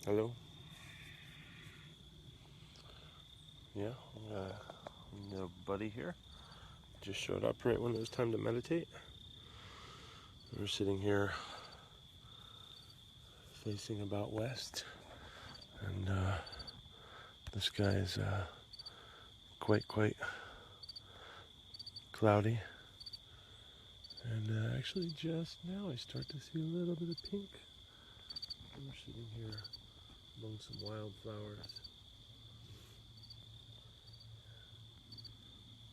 Hello? Yeah, a buddy here. Just showed up right when it was time to meditate. We're sitting here facing about west, and the sky is quite cloudy. And actually just now I start to see a little bit of pink. We're sitting here among some wildflowers.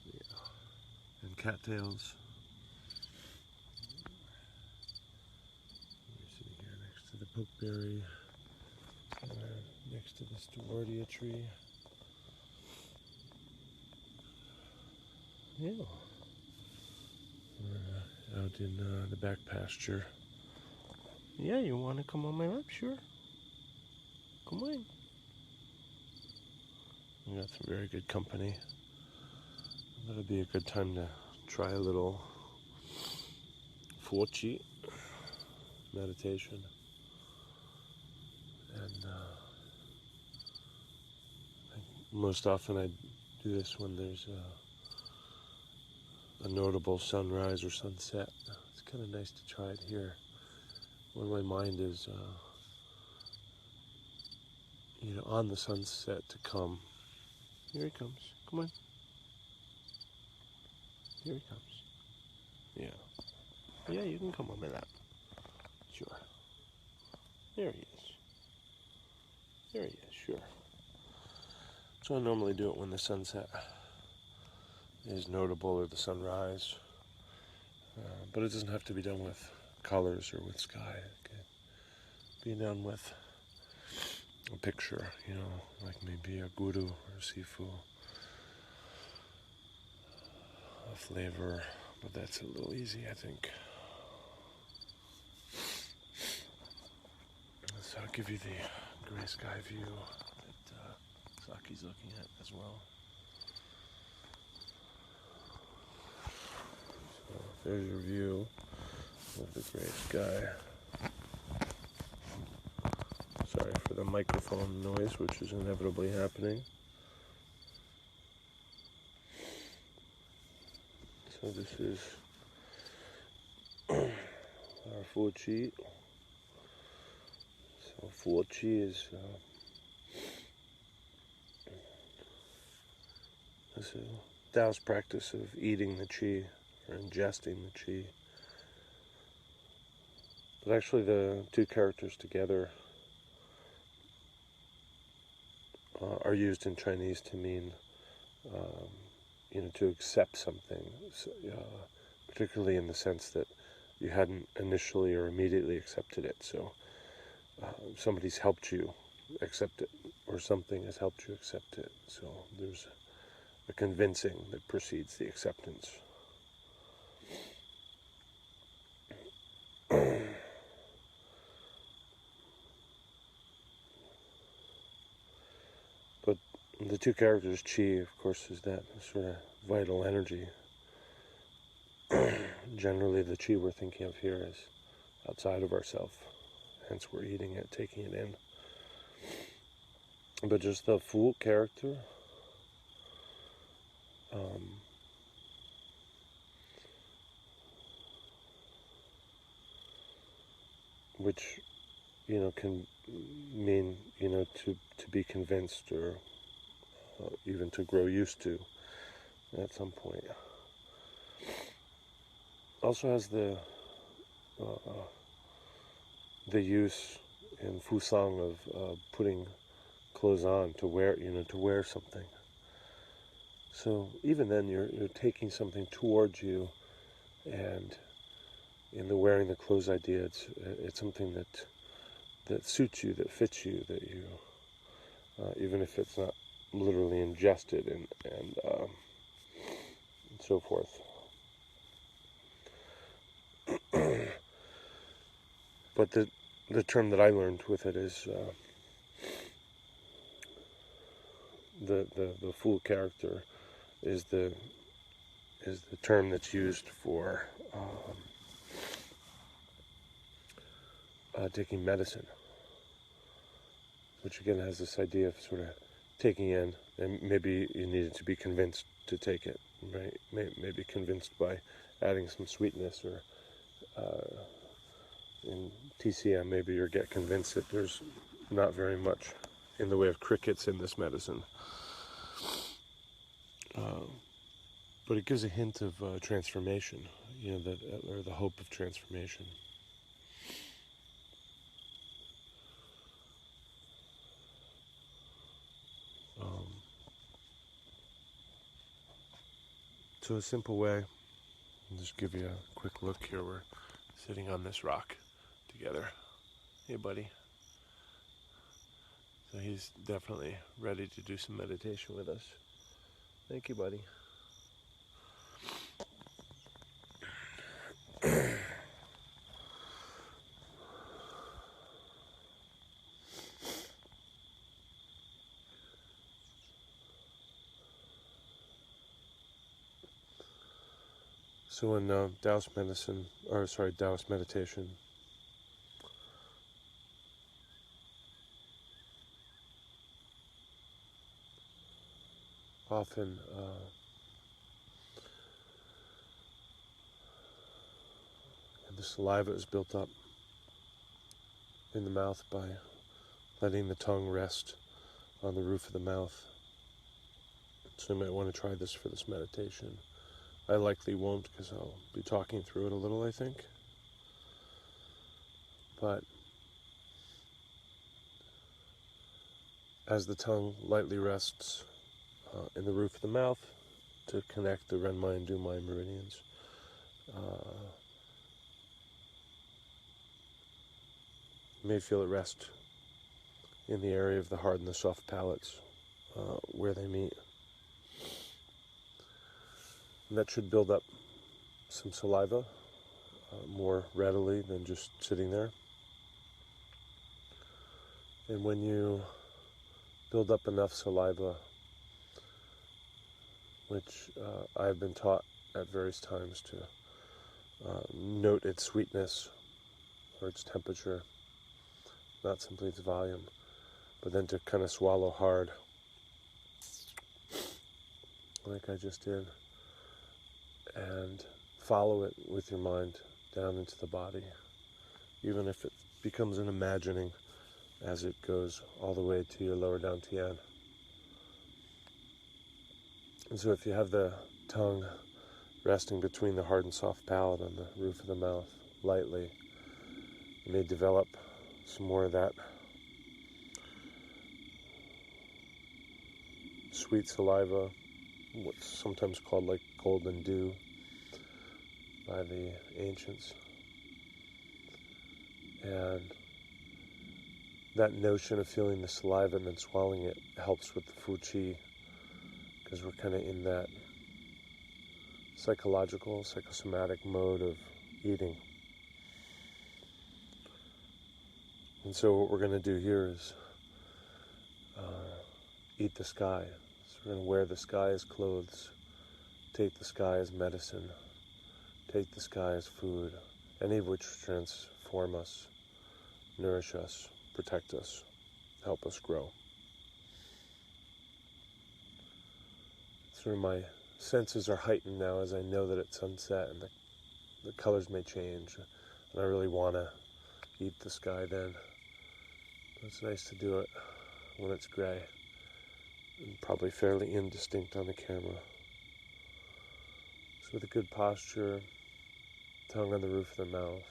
Yeah. And cattails. We're sitting here next to the pokeberry, next to the stewardia tree. Yeah. We're out in the back pasture. Yeah, you want to come on my lap? Sure. Come on. We got some very good company. That'll be a good time to try a little Fúqì meditation. And most often I do this when there's a notable sunrise or sunset. It's kind of nice to try it here when my mind is on the sunset to come. Here he comes. Come on. Here he comes. Yeah. Yeah, you can come on my lap. Sure. There he is. There he is, sure. So I normally do it when the sunset is notable or the sunrise. But it doesn't have to be done with colors or with sky. It can be done with a picture, like maybe a guru or a sifu, a flavor, but that's a little easy, I think. So I'll give you the gray sky view that Saki's looking at as well. So there's your view of the gray sky. Sorry for the microphone noise, which is inevitably happening. So this is our Fúqì. So Fúqì is a Taoist practice of eating the qi or ingesting the qi. But actually the two characters together are used in Chinese to mean, to accept something, particularly in the sense that you hadn't initially or immediately accepted it. So somebody's helped you accept it, or something has helped you accept it. So there's a convincing that precedes the acceptance. But the two characters, qi, of course, is that sort of vital energy. Generally, the qi we're thinking of here is outside of ourselves, hence we're eating it, taking it in. But just the Fu character, which can mean to be convinced, or even to grow used to at some point. Also has the use in Fusang of putting clothes on to wear something. So even then you're taking something towards you, and in the wearing the clothes idea, it's something that suits you, that fits you, that you even if it's not literally ingested and so forth. But the term that I learned with it is the fool character is the term that's used for taking medicine. which again has this idea of sort of taking in, and maybe you needed to be convinced to take it, right? Maybe convinced by adding some sweetness, or in TCM, maybe you get convinced that there's not very much in the way of crickets in this medicine. But it gives a hint of transformation, or the hope of transformation. So a simple way, I'll just give you a quick look here. We're sitting on this rock together. Hey, buddy. So he's definitely ready to do some meditation with us. Thank you, buddy. So in Taoist meditation, often the saliva is built up in the mouth by letting the tongue rest on the roof of the mouth. So you might want to try this for this meditation. I likely won't, because I'll be talking through it a little, I think. But as the tongue lightly rests in the roof of the mouth to connect the Renmai and Dumai meridians, you may feel it rest in the area of the hard and the soft palates where they meet. And that should build up some saliva more readily than just sitting there. And when you build up enough saliva, which I've been taught at various times to note its sweetness or its temperature, not simply its volume, but then to kind of swallow hard, like I just did, and follow it with your mind down into the body, even if it becomes an imagining as it goes all the way to your lower dantian. And so if you have the tongue resting between the hard and soft palate on the roof of the mouth lightly, you may develop some more of that sweet saliva, what's sometimes called like golden dew by the ancients. And that notion of feeling the saliva and then swallowing it helps with the Fúqì, because we're kind of in that psychosomatic mode of eating. And so what we're going to do here is eat the sky. So we're going to wear the sky as clothes, take the sky as medicine, take the sky as food, any of which transform us, nourish us, protect us, help us grow. Sort of my senses are heightened now as I know that it's sunset and the colors may change, and I really want to eat the sky then. It's nice to do it when it's gray and probably fairly indistinct on the camera. So with a good posture, tongue on the roof of the mouth,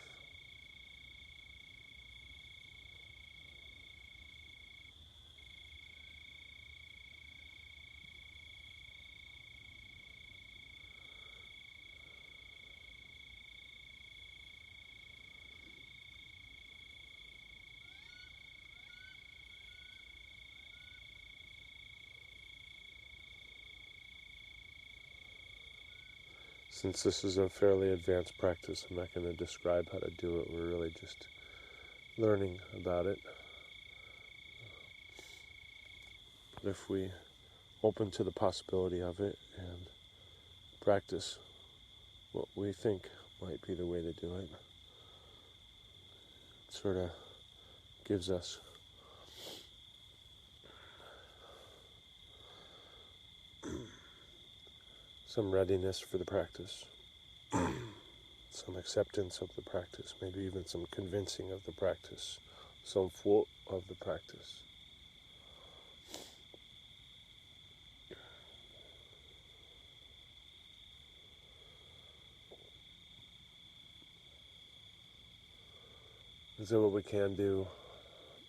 since this is a fairly advanced practice, I'm not going to describe how to do it. We're really just learning about it. But if we open to the possibility of it and practice what we think might be the way to do it, it sort of gives us some readiness for the practice, some acceptance of the practice, maybe even some convincing of the practice, some full of the practice. Is that what we can do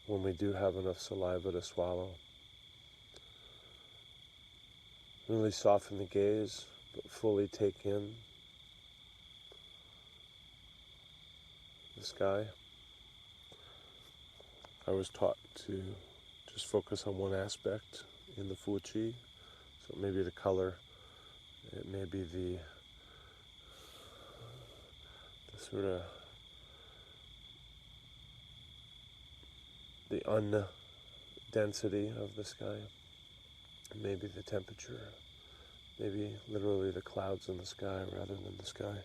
when we do have enough saliva to swallow? Really soften the gaze, but fully take in the sky. I was taught to just focus on one aspect in the Fúqì. So it may be the color, it may be the sort of the undensity of the sky, maybe the temperature, maybe literally the clouds in the sky rather than the sky.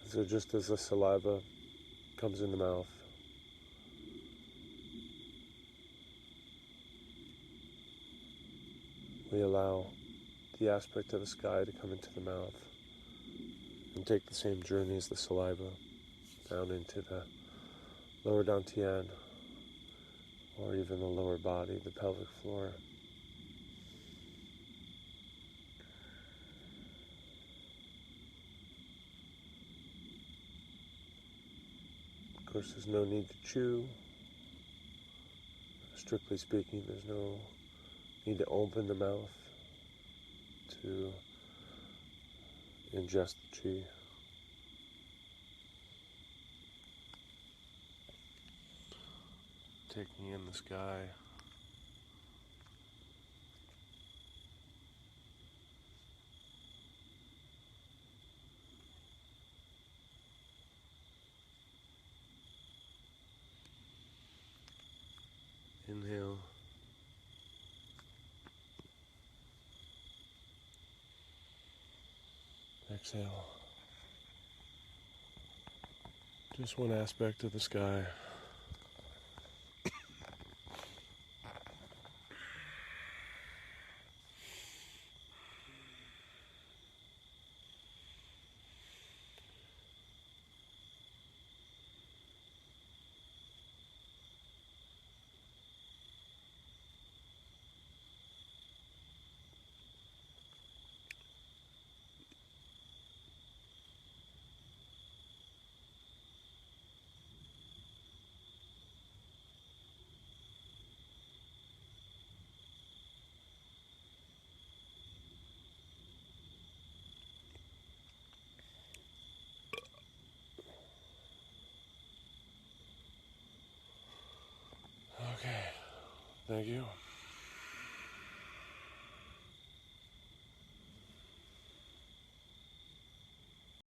So just as the saliva comes in the mouth, we allow the aspect of the sky to come into the mouth and take the same journey as the saliva down into the lower dantian, or even the lower body, the pelvic floor. Of course, there's no need to chew. Strictly speaking, there's no need to open the mouth to ingest the chi. Taking in the sky. Inhale. Exhale. Just one aspect of the sky. Okay, thank you.